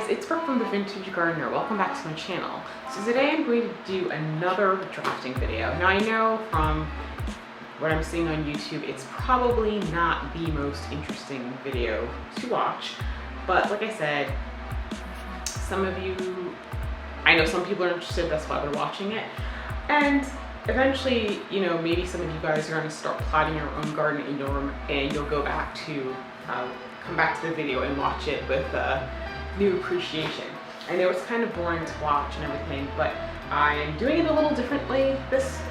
guys, it's Brooke from The Vintage Gardener. Welcome back to my channel. So today I'm going to do another drafting video. Now I know from what I'm seeing on YouTube, it's probably not the most interesting video to watch, but like I said, I know some people are interested, that's why they're watching it. And eventually, you know, maybe some of you guys are going to start plotting your own garden and you'll go back to come back to the video and watch it with new appreciation. I know it's kind of boring to watch and everything, but I'm doing it a little differently this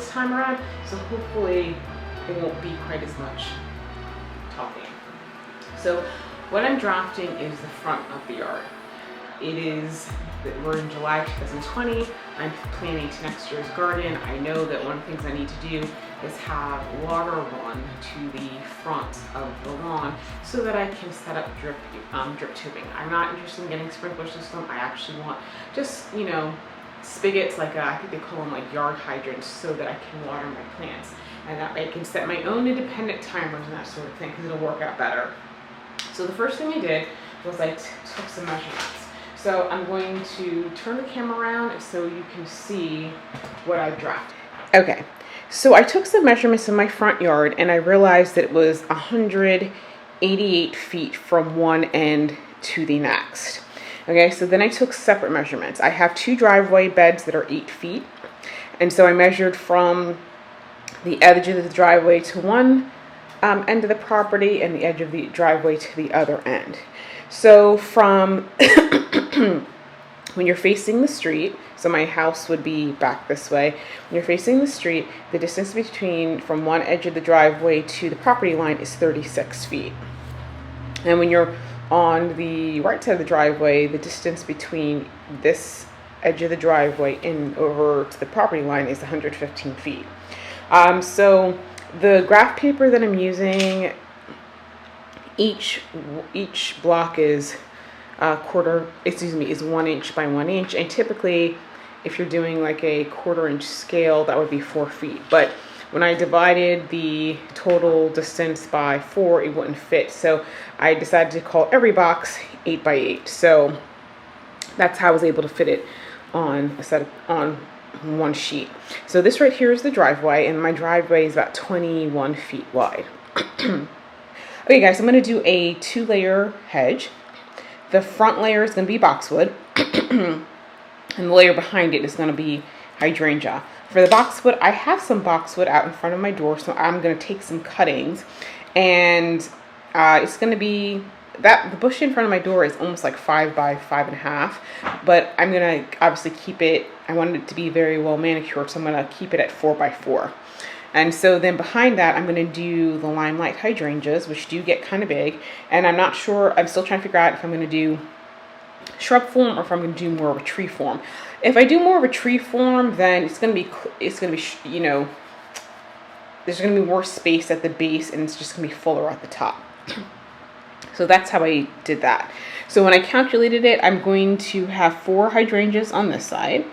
time around, so hopefully it won't be quite as much talking. So what I'm drafting is the front of the yard. We're in July 2020. I'm planning to next year's garden. I know that one of the things I need to do is have water run to the front of the lawn so that I can set up drip tubing. I'm not interested in getting a sprinkler system. I actually want just, you know, spigots, like I think they call them like yard hydrants, so that I can water my plants. And that I can set my own independent timers and that sort of thing, because it'll work out better. So the first thing I did was I took some measurements. So I'm going to turn the camera around so you can see what I drafted. Okay, so I took some measurements in my front yard and I realized that it was 188 feet from one end to the next. Okay, so then I took separate measurements. I have two driveway beds that are 8 feet. And so I measured from the edge of the driveway to one end of the property and the edge of the driveway to the other end. So from when you're facing the street, so my house would be back this way. When you're facing the street, the distance from one edge of the driveway to the property line is 36 feet. And when you're on the right side of the driveway, the distance between this edge of the driveway and over to the property line is 115 feet. So the graph paper that I'm using, each block is is 1 inch by 1 inch, and typically if you're doing like a 1/4 inch scale, that would be 4 feet. But when I divided the total distance by 4, it wouldn't fit, so I decided to call every box 8 by 8. So that's how I was able to fit it on one sheet. So this right here is the driveway, and my driveway is about 21 feet wide. Okay guys, I'm going to do a 2-layer hedge. The front layer is going to be boxwood, and the layer behind it is going to be hydrangea. For the boxwood, I have some boxwood out in front of my door, so I'm going to take some cuttings, and it's going to be, the bush in front of my door is almost like 5 by 5.5, but I'm going to obviously keep it, I want it to be very well manicured, so I'm going to keep it at 4 by 4. And so then behind that, I'm going to do the limelight hydrangeas, which do get kind of big. And I'm not sure, I'm still trying to figure out if I'm going to do shrub form or if I'm going to do more of a tree form. If I do more of a tree form, then it's going to be, you know, there's going to be more space at the base and it's just going to be fuller at the top. So that's how I did that. So when I calculated it, I'm going to have 4 hydrangeas on this side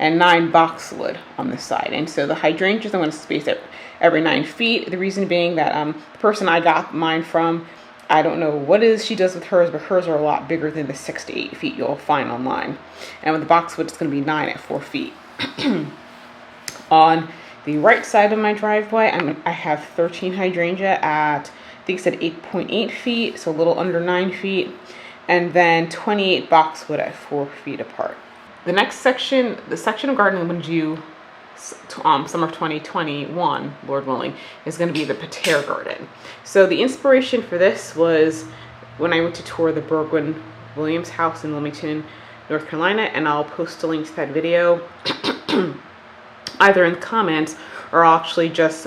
and 9 boxwood on this side. And so the hydrangeas I'm going to space it every 9 feet. The reason being that the person I got mine from, I don't know what it is she does with hers, but hers are a lot bigger than the 6 to 8 feet you'll find online. And with the boxwood, it's going to be 9 at 4 feet. On the right side of my driveway, I have 13 hydrangea at, I think it said 8.8 feet, so a little under 9 feet. And then 28 boxwood at 4 feet apart. The next section, the section of gardening I'm going to do summer of 2021, Lord willing, is going to be the Parterre garden. So the inspiration for this was when I went to tour the Bergwin Williams house in Wilmington, North Carolina, and I'll post a link to that video either in the comments or I'll actually just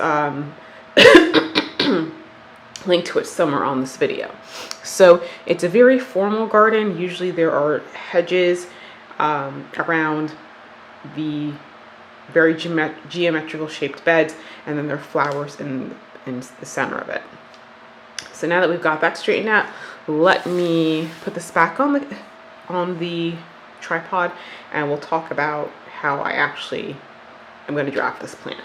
link to it somewhere on this video. So it's a very formal garden. Usually there are hedges around the very geometrical shaped beds, and then there are flowers in the center of it. So now that we've got that straightened out, let me put this back on the tripod, and we'll talk about how I'm going to draft this plan.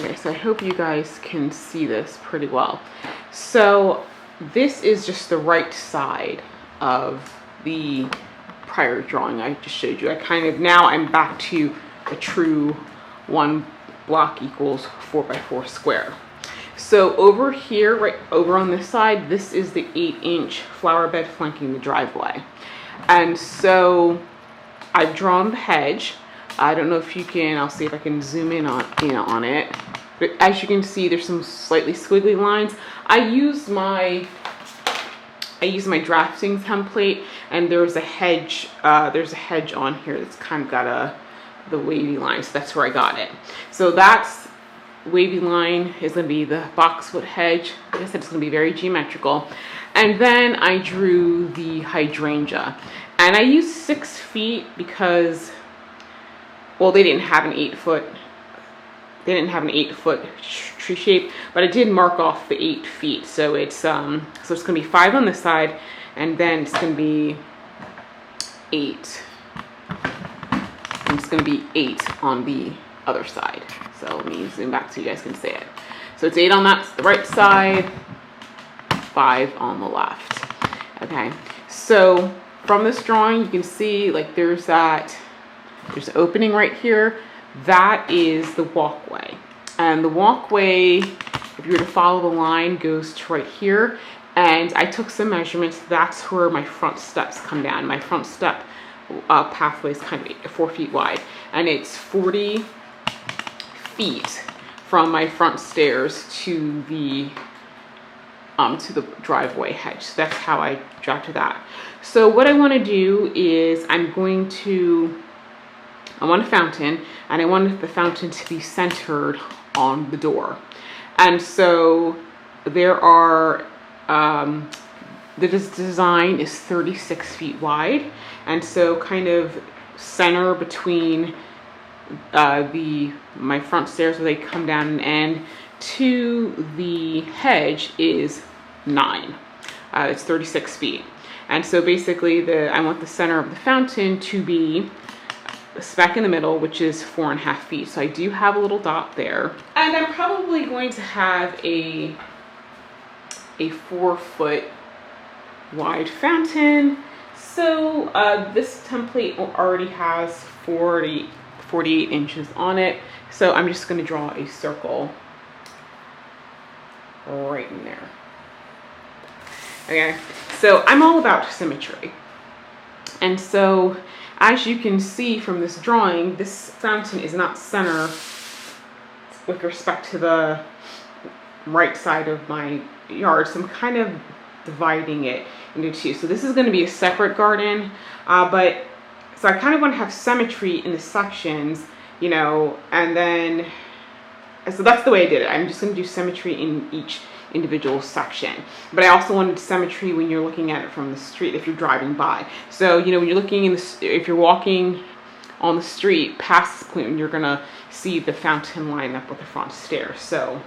Okay, so I hope you guys can see this pretty well. So this is just the right side of the prior drawing I just showed you. Now I'm back to a true 1 block equals 4 by 4 square. So over here, right over on this side, this is the 8-inch flower bed flanking the driveway. And so I've drawn the hedge. I don't know if you can, I'll see if I can zoom in on it. But as you can see, there's some slightly squiggly lines. I use my drafting template, and there's a hedge on here that's kind of got the wavy line, so that's where I got it. So that's wavy line is going to be the boxwood hedge. Like I said, it's going to be very geometrical. And then I drew the hydrangea, and I used 6 feet because, well, they didn't have an 8-foot. They didn't have an 8-foot tree shape, but I did mark off the 8 feet. So it's going to be 5 on this side, and then it's going to be 8. And it's going to be 8 on the other side. So let me zoom back so you guys can see it. So it's 8 on the right side, 5 on the left. Okay. So from this drawing, you can see like there's an opening right here. That is the walkway, and the walkway, if you were to follow the line, goes to right here. And I took some measurements. That's where my front steps come down. My front step pathway is kind of 4 feet wide, and it's 40 feet from my front stairs to the driveway hedge. So that's how I got to that. So what I want to do is I want a fountain, and I wanted the fountain to be centered on the door. And so there are, this design is 36 feet wide. And so kind of center between my front stairs where they come down and end to the hedge is 9. It's 36 feet. And so basically I want the center of the fountain to be smack in the middle, which is 4.5 feet. So I do have a little dot there, and I'm probably going to have a 4-foot wide fountain. So this template already has 48 inches on it. So I'm just going to draw a circle right in there. Okay, so I'm all about symmetry, and so as you can see from this drawing, this fountain is not center with respect to the right side of my yard. So I'm kind of dividing it into 2. So this is going to be a separate garden, but so I kind of want to have symmetry in the sections, you know, and then, so that's the way I did it. I'm just going to do symmetry in each individual section, but I also wanted symmetry when you're looking at it from the street if you're driving by. So you know, when you're looking if you're walking on the street past this point, you're gonna see the fountain line up with the front stairs. So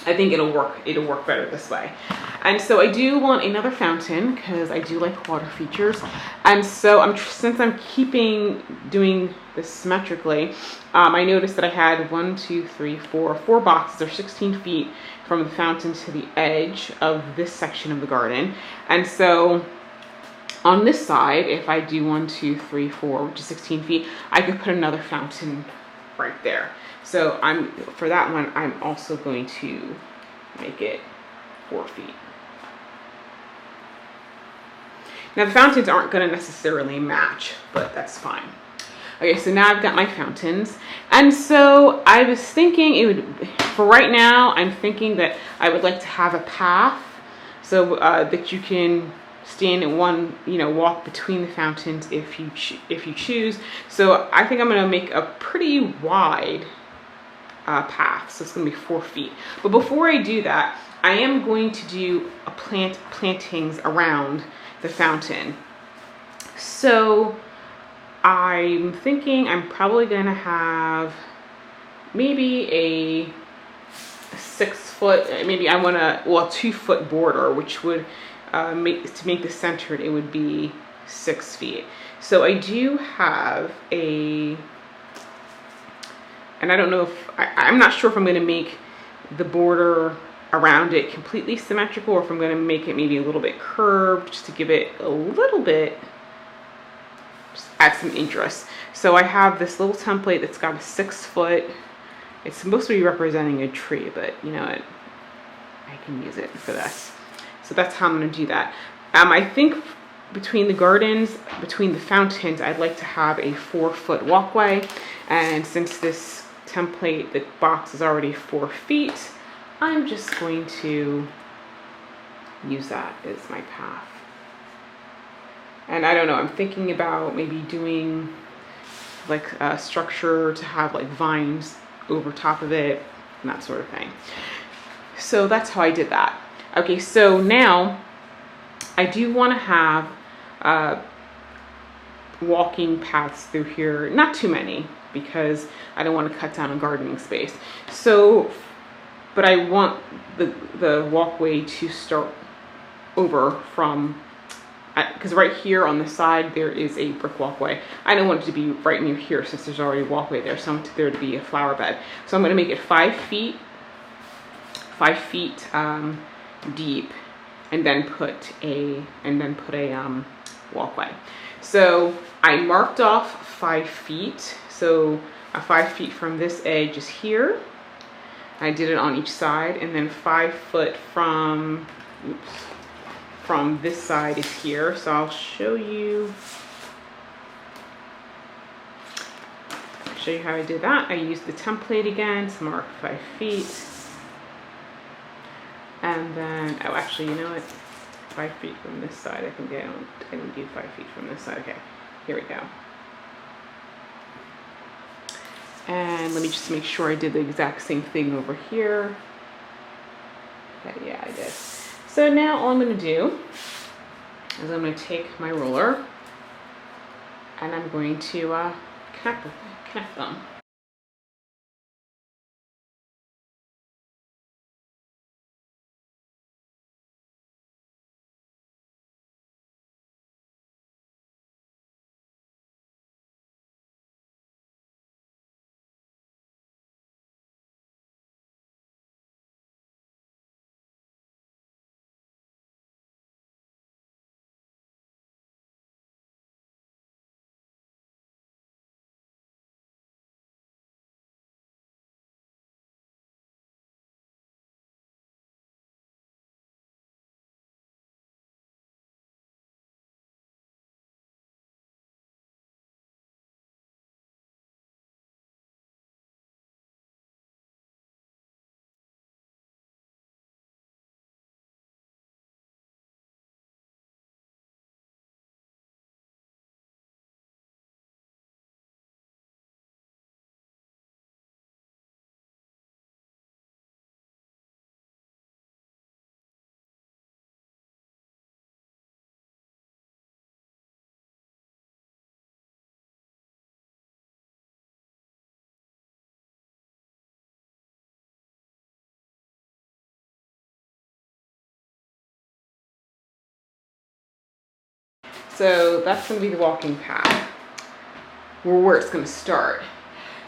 I think it'll work better this way. And so I do want another fountain because I do like water features. And so since I'm doing this symmetrically, I noticed that I had 4 boxes or 16 feet from the fountain to the edge of this section of the garden. And so on this side, if I do 1, 2, 3, 4, which is 16 feet, I could put another fountain right there. So for that one, I'm also going to make it 4 feet. Now the fountains aren't going to necessarily match, but that's fine. Okay, so now I've got my fountains. And so I was thinking for right now, I'm thinking that I would like to have a path so that you can stand in one, walk between the fountains if you choose. So I think I'm going to make a pretty wide path. So it's going to be 4 feet. But before I do that, I am going to do a plantings around the fountain. So I'm thinking I'm probably going to have maybe a 6 foot, maybe I want a 2 foot border, which would to make the centered, it would be 6 feet. So I do have and I don't know if, I'm not sure if I'm going to make the border around it completely symmetrical, or if I'm going to make it maybe a little bit curved, just to give it a little bit, just add some interest. So I have this little template that's got a 6 foot, it's supposed to be representing a tree, but you know what, I can use it for this. So that's how I'm going to do that. I think between the gardens, between the fountains, I'd like to have a 4 foot walkway. And since this template, the box is already 4 feet, I'm just going to use that as my path. And I don't know, I'm thinking about maybe doing like a structure to have like vines over top of it and that sort of thing. So that's how I did that. Okay, so now I do want to have walking paths through here, not too many, because I don't want to cut down on gardening space. So, but I want the walkway to start over from, because right here on the side there is a brick walkway. I don't want it to be right near here since there's already a walkway there, so I want there to be a flower bed. So I'm going to make it 5 feet deep, and then put a walkway. So I marked off 5 feet. So 5 feet from this edge is here. I did it on each side, and then 5 foot from this side is here. So I'll show you how I did that. I used the template again to mark 5 feet. And then, oh, actually, you know what? 5 feet from this side. I think I didn't do 5 feet from this side. Okay, here we go. And let me just make sure I did the exact same thing over here. Okay, yeah, I did. So now all I'm going to do is I'm going to take my ruler and I'm going to connect them. So that's going to be the walking path, where it's going to start.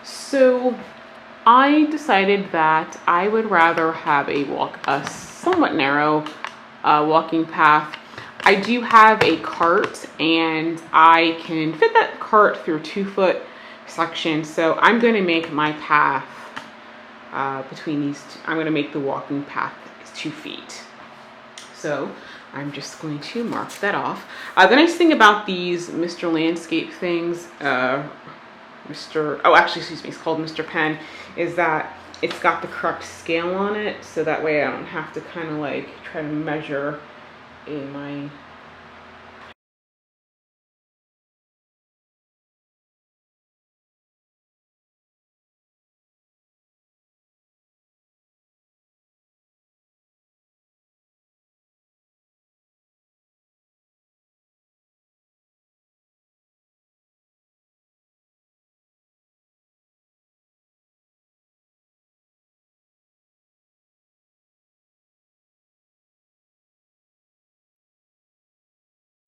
So I decided that I would rather have a somewhat narrow walking path. I do have a cart, and I can fit that cart through a 2 foot section. So I'm going to make my path between these two. I'm going to make the walking path 2 feet. So I'm just going to mark that off. The nice thing about these Mr. Landscape things, it's called Mr. Pen, is that it's got the correct scale on it, so that way I don't have to kind of like try to measure in my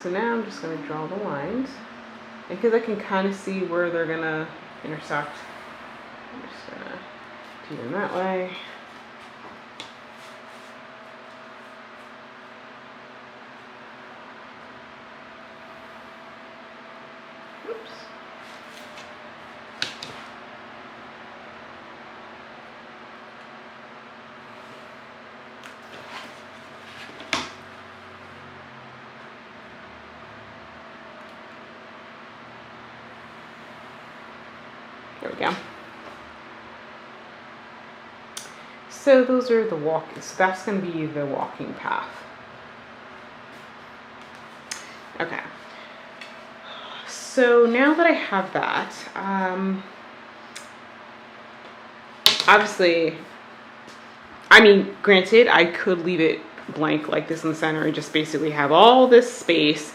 So now I'm just going to draw the lines, and because I can kind of see where they're going to intersect, I'm just going to do them that way. Oops. There we go. So those are the so that's going to be the walking path. Okay. So now that I have that, obviously, I mean, granted, I could leave it blank like this in the center and just basically have all this space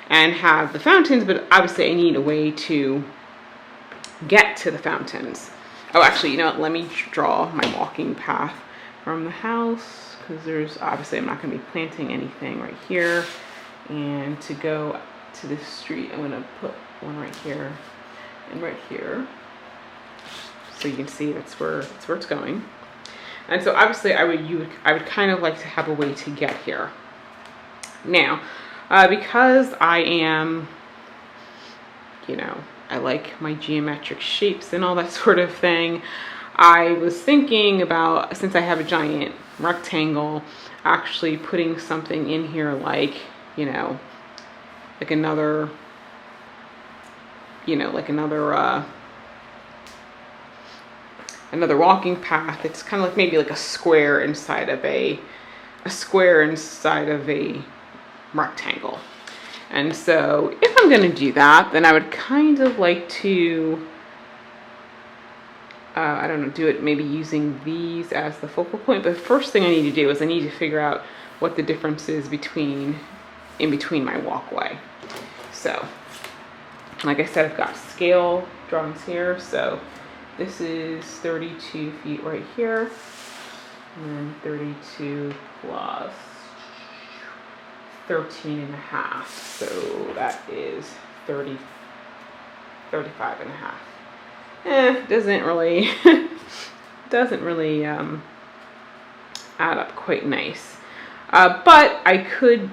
and have the fountains, but obviously I need a way to get to the fountains. Oh, actually, you know what? Let me draw my walking path from the house, because there's obviously I'm not going to be planting anything right here. And to go to this street, I'm going to put one right here and right here, so you can see that's where it's going. And so obviously I would kind of like to have a way to get here. Now, because I am, you know, I like my geometric shapes and all that sort of thing, I was thinking about, since I have a giant rectangle, actually putting something in here like, you know, like another, you know, like another walking path. It's kind of like maybe like a square inside of a rectangle. And so if I'm going to do that, then I would kind of like to, I don't know, do it maybe using these as the focal point. But the first thing I need to do is I need to figure out what the difference is in between my walkway. So, like I said, I've got scale drawings here. So this is 32 feet right here, and then 32 plus 13 and a half, so that is 35 and a half. Doesn't really add up quite nice. But I could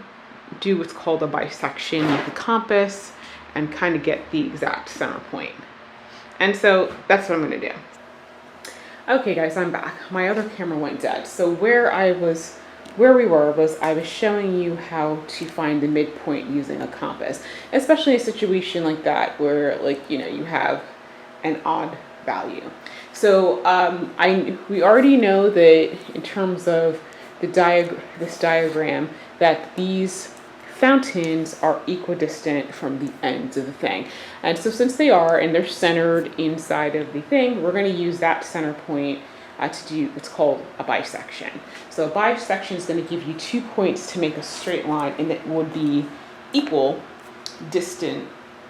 do what's called a bisection with a compass and kind of get the exact center point. And so that's what I'm going to do. Okay guys, I'm back. My other camera went dead. So where we were was I was showing you how to find the midpoint using a compass, especially in a situation like that where, like, you know, you have an odd value. So we already know that in terms of this diagram that these fountains are equidistant from the ends of the thing. And so since they are, and they're centered inside of the thing, we're going to use that center point to do what's called a bisection. So a bisection is going to give you 2 points to make a straight line, and it would be equal distant.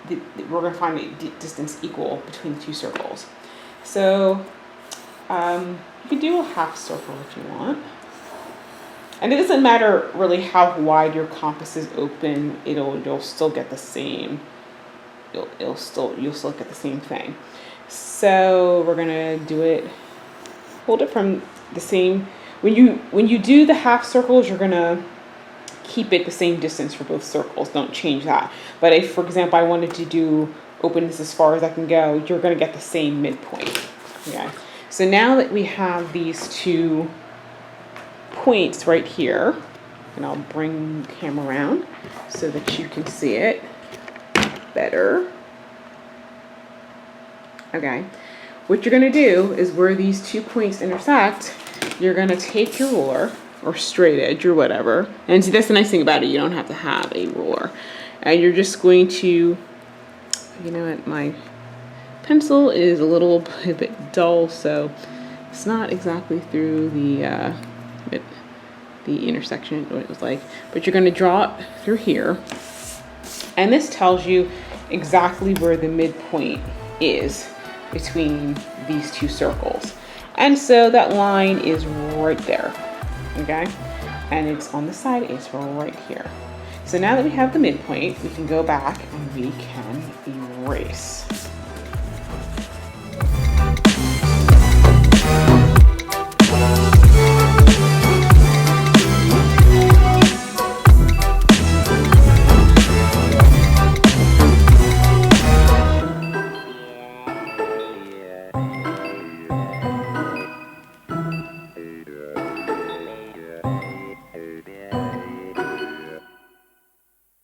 We're going to find a distance equal between the two circles. So you can do a half circle if you want. And it doesn't matter really how wide your compass is open, you'll still get the same. You'll still get the same thing. So we're gonna do it. Hold it from the same. When you do the half circles, you're gonna keep it the same distance for both circles. Don't change that. But if, for example, I wanted to open this as far as I can go, you're gonna get the same midpoint. Okay. So now that we have these 2 points right here, and I'll bring the camera around so that you can see it better. Okay, what you're going to do is where these 2 points intersect, you're going to take your ruler or straight edge or whatever, and see, that's the nice thing about it, you don't have to have a ruler, and you're just going to, you know what, my pencil is a little bit dull, so it's not exactly through the intersection, what it was like, but you're going to draw it through here, and this tells you exactly where the midpoint is between these 2 circles. And so that line is right there, okay, and it's on the side, it's right here. So now that we have the midpoint, we can go back and we can erase.